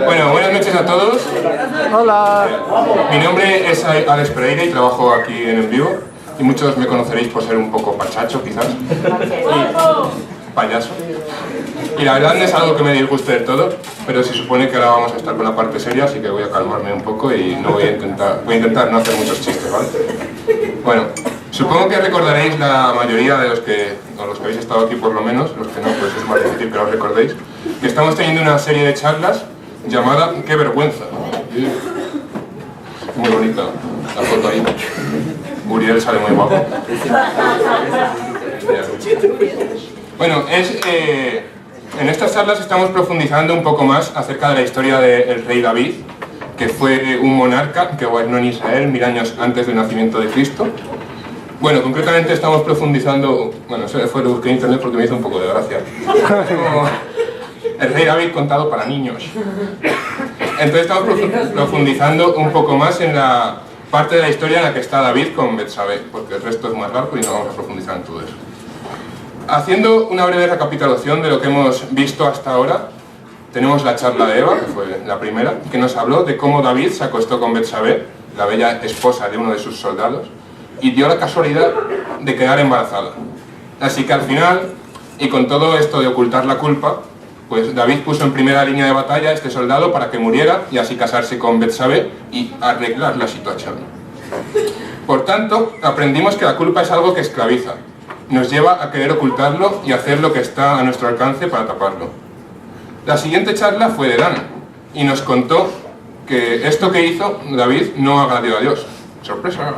Bueno, buenas noches a todos. Hola. Mi nombre es Alex Pereira y trabajo aquí en vivo. Y muchos me conoceréis por ser un poco pachacho, quizás. Y payaso. Y la verdad no es algo que me disguste del todo, pero se supone que ahora vamos a estar con la parte seria, así que voy a calmarme un poco y no voy a intentar no hacer muchos chistes, ¿vale? Bueno, supongo que recordaréis la mayoría de los que habéis estado aquí por lo menos, los que no, pues es más difícil que os recordéis, que estamos teniendo una serie de charlas llamada ¡Qué vergüenza! Muy bonita la foto ahí. Muriel sale muy guapo. Bueno, en estas charlas estamos profundizando un poco más acerca de la historia del rey David, que fue un monarca que gobernó en Israel 1000 años antes del nacimiento de Cristo. Bueno, concretamente estamos profundizando, bueno, eso fue lo que busqué en internet porque me hizo un poco de gracia. Como el rey David contado para niños. Entonces estamos profundizando un poco más en la parte de la historia en la que está David con Betsabé, porque el resto es más largo y no vamos a profundizar en todo eso. Haciendo una breve recapitulación de lo que hemos visto hasta ahora, tenemos la charla de Eva, que fue la primera, que nos habló de cómo David se acostó con Betsabé, la bella esposa de uno de sus soldados, y dio la casualidad de quedar embarazada. Así que al final, y con todo esto de ocultar la culpa, pues David puso en primera línea de batalla a este soldado para que muriera y así casarse con Betsabé y arreglar la situación. Por tanto, aprendimos que la culpa es algo que esclaviza, nos lleva a querer ocultarlo y hacer lo que está a nuestro alcance para taparlo. La siguiente charla fue de Dan y nos contó que esto que hizo David no agradó a Dios. ¡Sorpresa!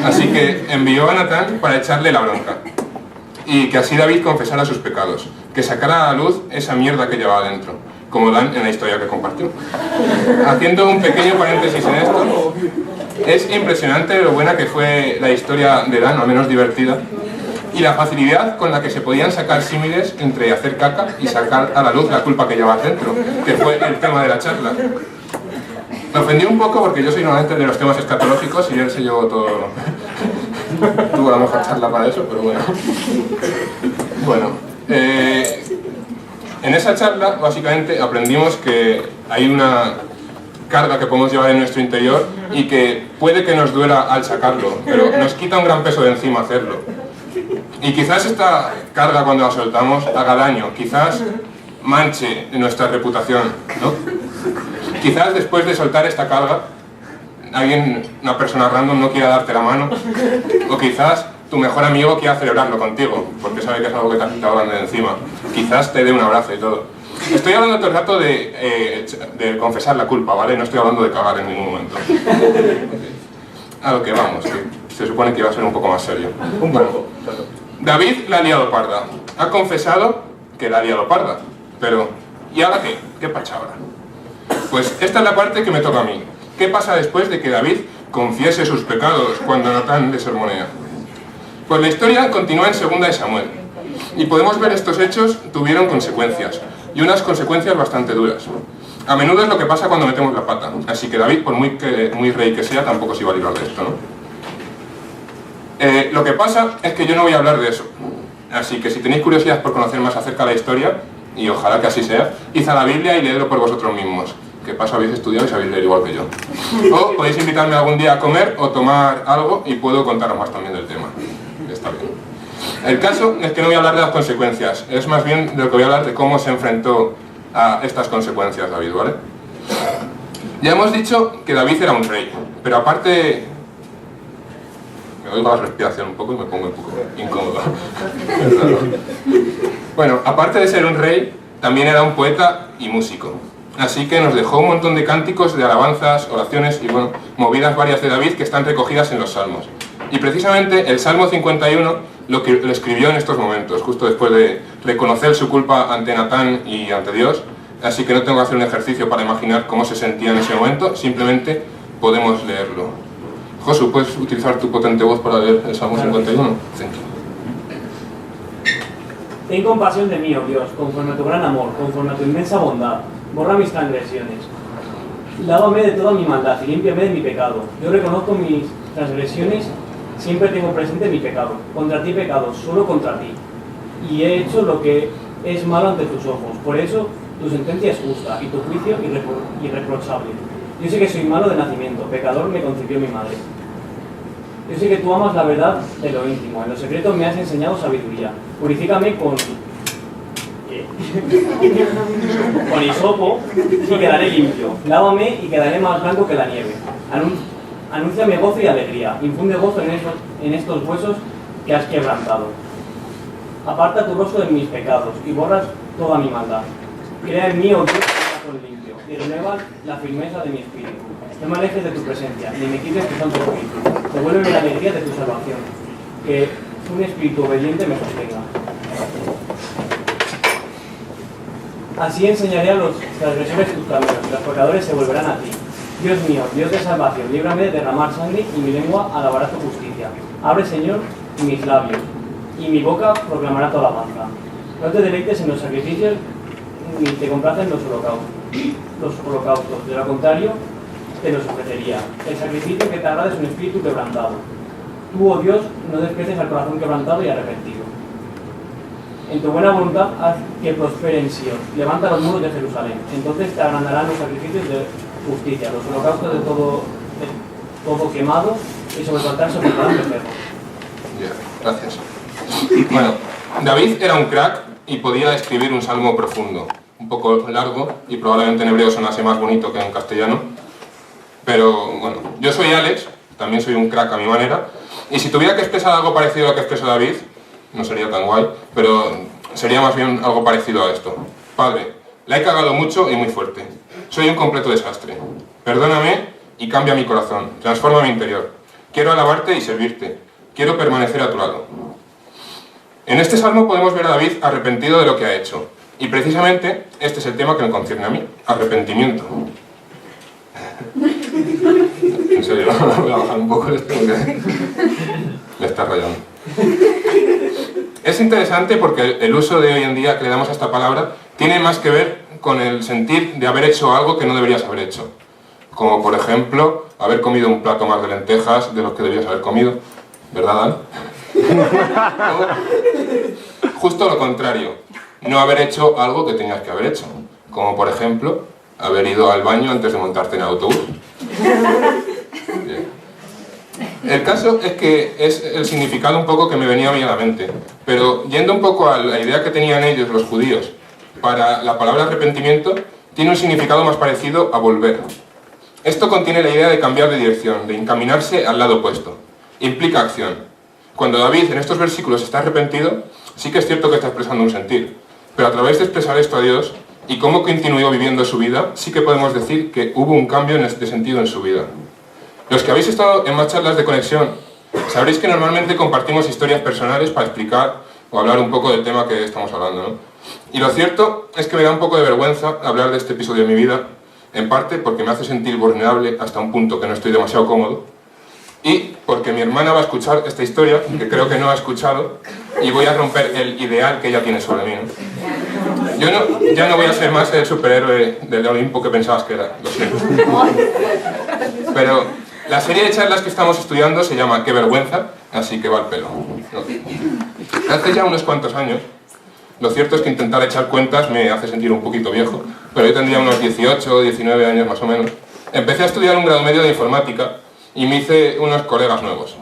Así que envió a Natán para echarle la bronca y que así David confesara sus pecados, que sacara a la luz esa mierda que llevaba dentro, como Dan en la historia que compartió. Haciendo un pequeño paréntesis en esto, es impresionante lo buena que fue la historia de Dan, al menos divertida, y la facilidad con la que se podían sacar símiles entre hacer caca y sacar a la luz la culpa que llevaba dentro, que fue el tema de la charla. Me ofendí un poco porque yo soy normalmente de los temas escatológicos y él se llevó todo. Tuvo la mejor charla para eso, pero bueno. Bueno, en esa charla básicamente aprendimos que hay una carga que podemos llevar en nuestro interior y que puede que nos duela al sacarlo, pero nos quita un gran peso de encima hacerlo. Y quizás esta carga cuando la soltamos haga daño, quizás manche nuestra reputación, ¿no? Quizás después de soltar esta carga, una persona random no quiera darte la mano, o quizás tu mejor amigo quiera celebrarlo contigo, porque sabe que es algo que te has quitado grande de encima. Quizás te dé un abrazo y todo. Estoy hablando todo el rato de confesar la culpa, ¿vale? No estoy hablando de cagar en ningún momento. A lo que vamos, que se supone que iba a ser un poco más serio. Bueno, David la ha liado parda. Ha confesado que la ha liado parda. Pero, ¿y ahora qué? ¿Qué pacha ahora? Pues esta es la parte que me toca a mí. ¿Qué pasa después de que David confiese sus pecados cuando Natán le sermonea? Pues la historia continúa en 2 de Samuel. Y podemos ver estos hechos tuvieron consecuencias. Y unas consecuencias bastante duras. A menudo es lo que pasa cuando metemos la pata. Así que David, por muy rey que sea, tampoco se iba a librar de esto, ¿no? Lo que pasa es que yo no voy a hablar de eso. Así que si tenéis curiosidad por conocer más acerca de la historia, y ojalá que así sea, id a la Biblia y leedlo por vosotros mismos. Que paso habéis estudiado y sabéis leer igual que yo. O podéis invitarme algún día a comer o tomar algo y puedo contaros más también del tema. Está bien. El caso es que no voy a hablar de las consecuencias, es más bien de lo que voy a hablar de cómo se enfrentó a estas consecuencias David, ¿vale? Ya hemos dicho que David era un rey, pero aparte... Me oigo la respiración un poco y me pongo un poco incómodo. Bueno, aparte de ser un rey, también era un poeta y músico. Así que nos dejó un montón de cánticos de alabanzas, oraciones y bueno, movidas varias de David que están recogidas en los Salmos. Y precisamente el Salmo 51 lo escribió en estos momentos, justo después de reconocer su culpa ante Natán y ante Dios. Así que no tengo que hacer un ejercicio para imaginar cómo se sentía en ese momento, simplemente podemos leerlo. Josu, ¿puedes utilizar tu potente voz para leer el Salmo 51? Ten compasión de mí, oh Dios, conforme a tu gran amor, conforme a tu inmensa bondad. Borra mis transgresiones. Lávame de toda mi maldad y límpiame de mi pecado. Yo reconozco mis transgresiones, siempre tengo presente mi pecado. Contra ti he pecado, solo contra ti. Y he hecho lo que es malo ante tus ojos. Por eso Tu sentencia es justa y tu juicio irreprochable. Yo sé que soy malo de nacimiento, pecador me concibió mi madre. Yo sé que tú amas la verdad de lo íntimo, en lo secreto me has enseñado sabiduría. Purifícame con hisopo y quedaré limpio. Lávame y quedaré más blanco que la nieve. Anúnciame gozo y alegría. Infunde gozo en estos huesos que has quebrantado. Aparta tu rostro de mis pecados y borras toda mi maldad. Crea en mí, oh Dios, un corazón limpio y renueva la firmeza de mi espíritu. No me alejes de tu presencia, ni me quites tu santo espíritu. Devuélveme la alegría de tu salvación. Que un espíritu obediente me sostenga. Así enseñaré a los transgresores tus caminos, y los pecadores se volverán a ti. Dios mío, Dios de salvación, líbrame de derramar sangre y mi lengua alabará tu justicia. Abre, Señor, mis labios, y mi boca proclamará tu alabanza. No te deleites en los sacrificios, ni te complacen los holocaustos. De lo contrario, te los ofrecería. El sacrificio que te agrada es un espíritu quebrantado. Tú, oh Dios, no desprecies al corazón quebrantado y arrepentido. En tu buena voluntad haz que prospere en Sion. Levanta los muros de Jerusalén. Entonces te agrandarán los sacrificios de justicia, los holocaustos de todo quemado y sobre el altar se ofrecerán becerros. Bien, gracias. Bueno, David era un crack y podía escribir un salmo profundo, un poco largo y probablemente en hebreo sonase más bonito que en castellano. Pero bueno, yo soy Alex, también soy un crack a mi manera, y si tuviera que expresar algo parecido a lo que expresó David, no sería tan guay, pero sería más bien algo parecido a esto. Padre, la he cagado mucho y muy fuerte. Soy un completo desastre. Perdóname y cambia mi corazón. Transforma mi interior. Quiero alabarte y servirte. Quiero permanecer a tu lado. En este salmo podemos ver a David arrepentido de lo que ha hecho. Y precisamente este es el tema que me concierne a mí. Arrepentimiento. En serio, voy a bajar un poco esto porque me está rayando. Es interesante porque el uso de hoy en día que le damos a esta palabra tiene más que ver con el sentir de haber hecho algo que no deberías haber hecho. Como por ejemplo, haber comido un plato más de lentejas de los que debías haber comido. ¿Verdad, Dan? Justo lo contrario. No haber hecho algo que tenías que haber hecho. Como por ejemplo, haber ido al baño antes de montarte en el autobús. Bien. El caso es que es el significado un poco que me venía a mí a la mente. Pero yendo un poco a la idea que tenían ellos, los judíos, para la palabra arrepentimiento, tiene un significado más parecido a volver. Esto contiene la idea de cambiar de dirección, de encaminarse al lado opuesto. Implica acción. Cuando David en estos versículos está arrepentido, sí que es cierto que está expresando un sentir. Pero a través de expresar esto a Dios y cómo continuó viviendo su vida, sí que podemos decir que hubo un cambio en este sentido en su vida. Los que habéis estado en más charlas de conexión, sabréis que normalmente compartimos historias personales para explicar o hablar un poco del tema que estamos hablando, ¿no? Y lo cierto es que me da un poco de vergüenza hablar de este episodio de mi vida, en parte porque me hace sentir vulnerable hasta un punto que no estoy demasiado cómodo, y porque mi hermana va a escuchar esta historia, que creo que no ha escuchado, y voy a romper el ideal que ella tiene sobre mí, ¿no? Yo ya no voy a ser más el superhéroe del Olimpo que pensabas que era, lo siento. Pero la serie de charlas que estamos estudiando se llama Qué vergüenza, así que va al pelo. ¿No? Hace ya unos cuantos años, lo cierto es que intentar echar cuentas me hace sentir un poquito viejo, pero yo tendría unos 18 o 19 años más o menos. Empecé a estudiar un grado medio de informática y me hice unos colegas nuevos.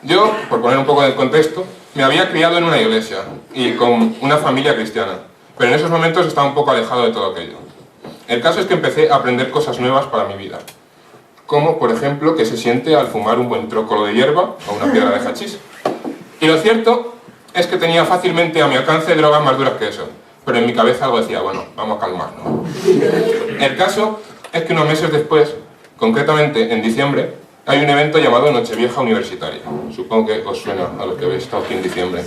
Yo, por poner un poco de contexto, me había criado en una iglesia y con una familia cristiana, pero en esos momentos estaba un poco alejado de todo aquello. El caso es que empecé a aprender cosas nuevas para mi vida, como por ejemplo que se siente al fumar un buen trócolo de hierba o una piedra de hachís. Y lo cierto es que tenía fácilmente a mi alcance drogas más duras que eso, pero en mi cabeza algo decía, bueno, vamos a calmarnos. El caso es que unos meses después, concretamente en diciembre, hay un evento llamado Nochevieja Universitaria. Supongo que os suena a los que habéis estado aquí en diciembre.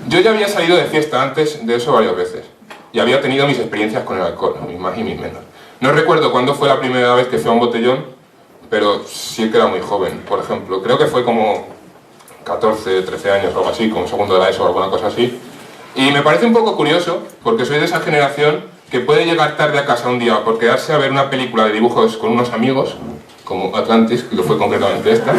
Yo ya había salido de fiesta antes de eso varias veces y había tenido mis experiencias con el alcohol, mis más y mis menos. No recuerdo cuándo fue la primera vez que fui a un botellón, pero sí que era muy joven, por ejemplo. Creo que fue como 14, 13 años o algo así, como segundo de la ESO o alguna cosa así. Y me parece un poco curioso, porque soy de esa generación que puede llegar tarde a casa un día por quedarse a ver una película de dibujos con unos amigos, como Atlantis, que fue concretamente esta,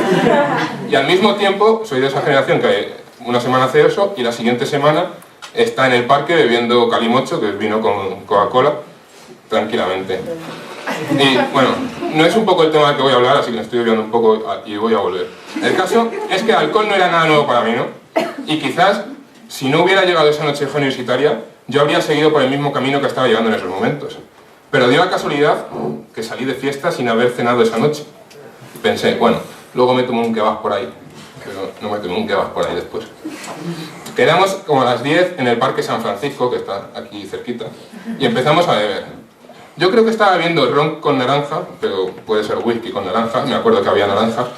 y al mismo tiempo soy de esa generación que una semana hace eso y la siguiente semana está en el parque bebiendo calimocho, que es vino con Coca-Cola, tranquilamente. Y bueno, no es un poco el tema del que voy a hablar, así que me estoy olvidando un poco y voy a volver. El caso es que el alcohol no era nada nuevo para mí, ¿no? Y quizás, si no hubiera llegado esa noche universitaria, yo habría seguido por el mismo camino que estaba llevando en esos momentos. Pero dio la casualidad que salí de fiesta sin haber cenado esa noche. Y pensé, bueno, luego me tomo un kebab por ahí. Pero no me tomé un kebab por ahí después. Quedamos como a las 10 en el Parque San Francisco, que está aquí cerquita, y empezamos a beber. Yo creo que estaba bebiendo ron con naranja, pero puede ser whisky con naranja, me acuerdo que había naranja.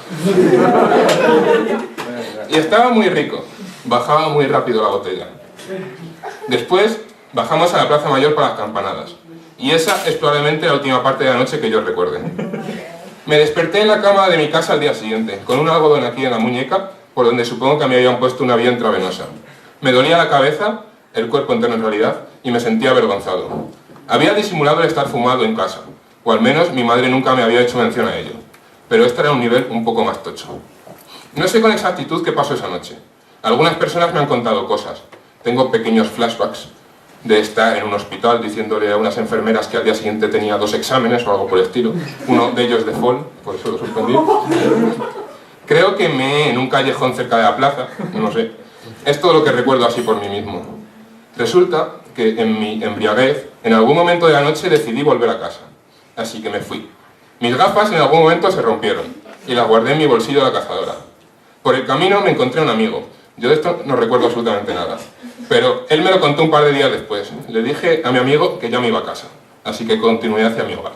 Y estaba muy rico, bajaba muy rápido la botella. Después bajamos a la Plaza Mayor para las campanadas, y esa es probablemente la última parte de la noche que yo recuerde. Me desperté en la cama de mi casa al día siguiente, con un algodón aquí en la muñeca, por donde supongo que me habían puesto una vía intravenosa. Me dolía la cabeza, el cuerpo entero en realidad, y me sentía avergonzado. Había disimulado el estar fumado en casa, o al menos mi madre nunca me había hecho mención a ello, pero este era un nivel un poco más tocho. No sé con exactitud qué pasó esa noche. Algunas personas me han contado cosas. Tengo pequeños flashbacks de estar en un hospital diciéndole a unas enfermeras que al día siguiente tenía 2 exámenes o algo por el estilo, uno de ellos de FOL, por eso lo suspendí. Creo que meé en un callejón cerca de la plaza, no sé. Es todo lo que recuerdo así por mí mismo. Resulta que en mi embriaguez, en algún momento de la noche decidí volver a casa, así que me fui. Mis gafas en algún momento se rompieron y las guardé en mi bolsillo de la cazadora. Por el camino me encontré un amigo. Yo de esto no recuerdo absolutamente nada, pero él me lo contó un par de días después. Le dije a mi amigo que ya me iba a casa, así que continué hacia mi hogar.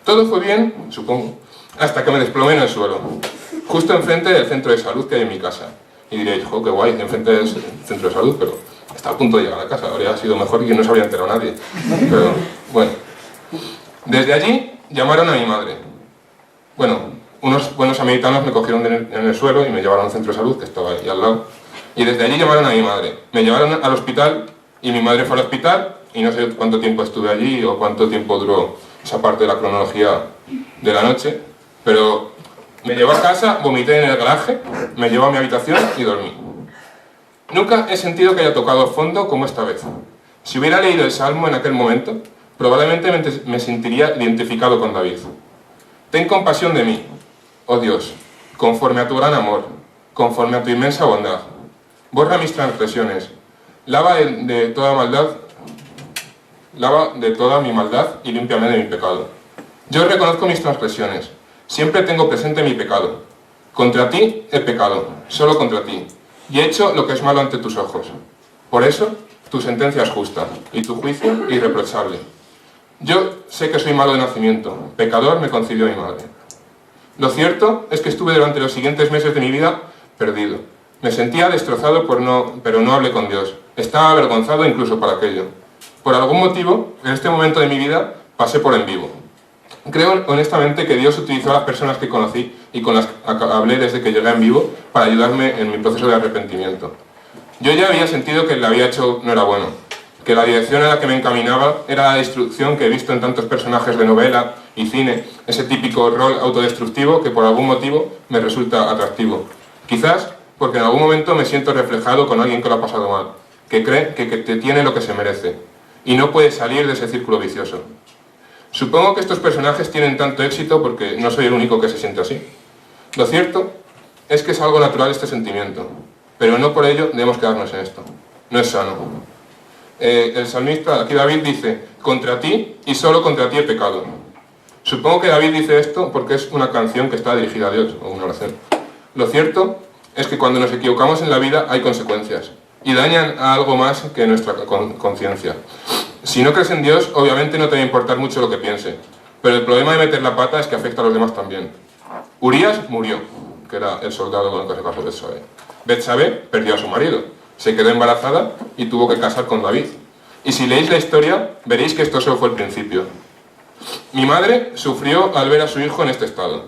Todo fue bien, supongo, hasta que me desplomé en el suelo, justo enfrente del centro de salud que hay en mi casa. Y diréis, jo, qué guay, enfrente del centro de salud, pero está a punto de llegar a casa, habría sido mejor que no se habría enterado nadie. Pero, bueno. Desde allí llamaron a mi madre. Bueno, unos buenos americanos me cogieron en el suelo y me llevaron al centro de salud, que estaba ahí al lado. Y desde allí llamaron a mi madre. Me llevaron al hospital y mi madre fue al hospital y no sé cuánto tiempo estuve allí o cuánto tiempo duró esa parte de la cronología de la noche, pero me llevó a casa, vomité en el garaje, me llevó a mi habitación y dormí. Nunca he sentido que haya tocado fondo como esta vez. Si hubiera leído el Salmo en aquel momento, probablemente me sentiría identificado con David. Ten compasión de mí, oh Dios, conforme a tu gran amor, conforme a tu inmensa bondad. Borra mis transgresiones, lava de toda mi maldad y límpiame de mi pecado. Yo reconozco mis transgresiones, siempre tengo presente mi pecado. Contra ti he pecado, solo contra ti, y he hecho lo que es malo ante tus ojos. Por eso, tu sentencia es justa, y tu juicio irreprochable. Yo sé que soy malo de nacimiento, pecador me concibió mi madre. Lo cierto es que estuve durante los siguientes meses de mi vida perdido. Me sentía destrozado pero no hablé con Dios. Estaba avergonzado incluso por aquello. Por algún motivo, en este momento de mi vida, pasé por en vivo. Creo honestamente que Dios utilizó a las personas que conocí y con las que hablé desde que llegué en vivo para ayudarme en mi proceso de arrepentimiento. Yo ya había sentido que lo que había hecho no era bueno, que la dirección a la que me encaminaba era la destrucción que he visto en tantos personajes de novela y cine, ese típico rol autodestructivo que por algún motivo me resulta atractivo. Quizás porque en algún momento me siento reflejado con alguien que lo ha pasado mal, que cree que te tiene lo que se merece y no puede salir de ese círculo vicioso. Supongo que estos personajes tienen tanto éxito porque no soy el único que se siente así. Lo cierto es que es algo natural este sentimiento, pero no por ello debemos quedarnos en esto. No es sano. El salmista, aquí David, dice, contra ti y solo contra ti he pecado. Supongo que David dice esto porque es una canción que está dirigida a Dios, o una oración. Lo cierto es que cuando nos equivocamos en la vida hay consecuencias, y dañan a algo más que nuestra conciencia. Si no crees en Dios, obviamente no te va a importar mucho lo que piense, pero el problema de meter la pata es que afecta a los demás también. Urías murió, que era el soldado con el que se casó Betsabé. Betsabé perdió a su marido, se quedó embarazada y tuvo que casar con David. Y si leéis la historia, veréis que esto solo fue el principio. Mi madre sufrió al ver a su hijo en este estado.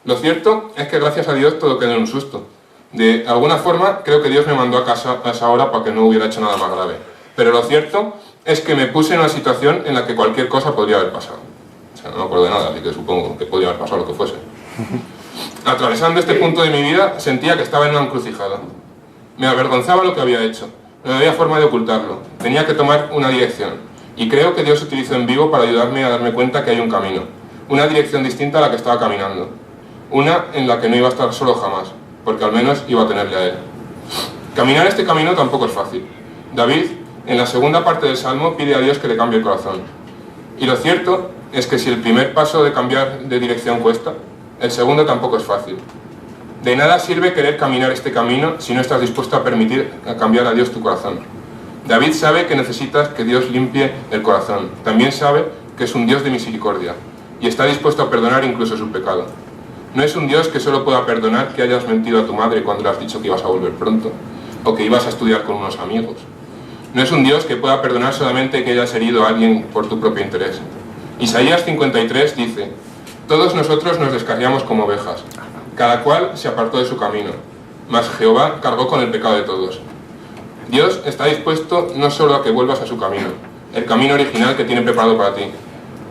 Lo cierto es que gracias a Dios todo quedó en un susto. De alguna forma, creo que Dios me mandó a casa a esa hora para que no hubiera hecho nada más grave. Pero lo cierto es que me puse en una situación en la que cualquier cosa podría haber pasado. O sea, no me acuerdo de nada, así que supongo que podría haber pasado lo que fuese. Atravesando este punto de mi vida, sentía que estaba en una encrucijada. Me avergonzaba lo que había hecho. No había forma de ocultarlo. Tenía que tomar una dirección. Y creo que Dios utilizó en vivo para ayudarme a darme cuenta que hay un camino. Una dirección distinta a la que estaba caminando. Una en la que no iba a estar solo jamás, porque al menos iba a tenerle a él. Caminar este camino tampoco es fácil. David, en la segunda parte del Salmo, pide a Dios que le cambie el corazón. Y lo cierto es que si el primer paso de cambiar de dirección cuesta, el segundo tampoco es fácil. De nada sirve querer caminar este camino si no estás dispuesto a permitir cambiar a Dios tu corazón. David sabe que necesitas que Dios limpie el corazón. También sabe que es un Dios de misericordia y está dispuesto a perdonar incluso su pecado. No es un Dios que solo pueda perdonar que hayas mentido a tu madre cuando le has dicho que ibas a volver pronto o que ibas a estudiar con unos amigos. No es un Dios que pueda perdonar solamente que hayas herido a alguien por tu propio interés. Isaías 53 dice: todos nosotros nos descarriamos como ovejas, cada cual se apartó de su camino, mas Jehová cargó con el pecado de todos. Dios está dispuesto no solo a que vuelvas a su camino, el camino original que tiene preparado para ti,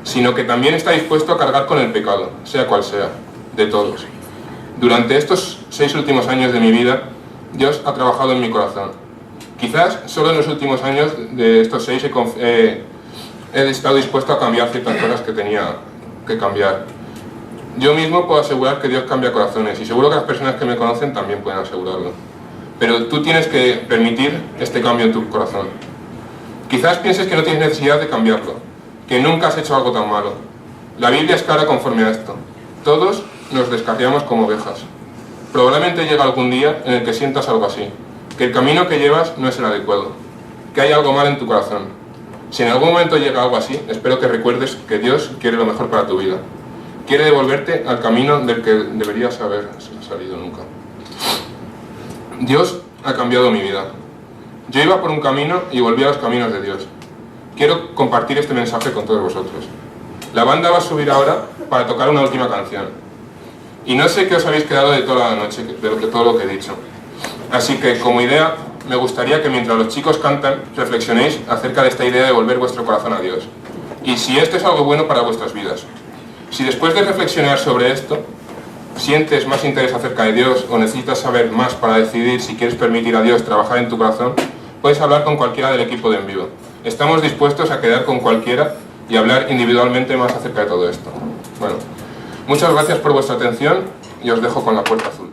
sino que también está dispuesto a cargar con el pecado, sea cual sea, de todos. Durante estos 6 últimos años de mi vida, Dios ha trabajado en mi corazón. Quizás solo en los últimos años de estos 6 he estado dispuesto a cambiar ciertas cosas que tenía que cambiar. Yo mismo puedo asegurar que Dios cambia corazones y seguro que las personas que me conocen también pueden asegurarlo. Pero tú tienes que permitir este cambio en tu corazón. Quizás pienses que no tienes necesidad de cambiarlo, que nunca has hecho algo tan malo. La Biblia es clara conforme a esto. Todos nos descarriamos como ovejas. Probablemente llega algún día en el que sientas algo así, que el camino que llevas no es el adecuado, que hay algo mal en tu corazón. Si en algún momento llega algo así, espero que recuerdes que Dios quiere lo mejor para tu vida. Quiere devolverte al camino del que deberías haber salido nunca. Dios ha cambiado mi vida. Yo iba por un camino y volví a los caminos de Dios. Quiero compartir este mensaje con todos vosotros. La banda va a subir ahora para tocar una última canción. Y no sé qué os habéis quedado de toda la noche, de todo lo que he dicho. Así que, como idea, me gustaría que mientras los chicos cantan, reflexionéis acerca de esta idea de volver vuestro corazón a Dios. Y si esto es algo bueno para vuestras vidas. Si después de reflexionar sobre esto, sientes más interés acerca de Dios o necesitas saber más para decidir si quieres permitir a Dios trabajar en tu corazón, puedes hablar con cualquiera del equipo de En Vivo. Estamos dispuestos a quedar con cualquiera y hablar individualmente más acerca de todo esto. Bueno, muchas gracias por vuestra atención y os dejo con la puerta azul.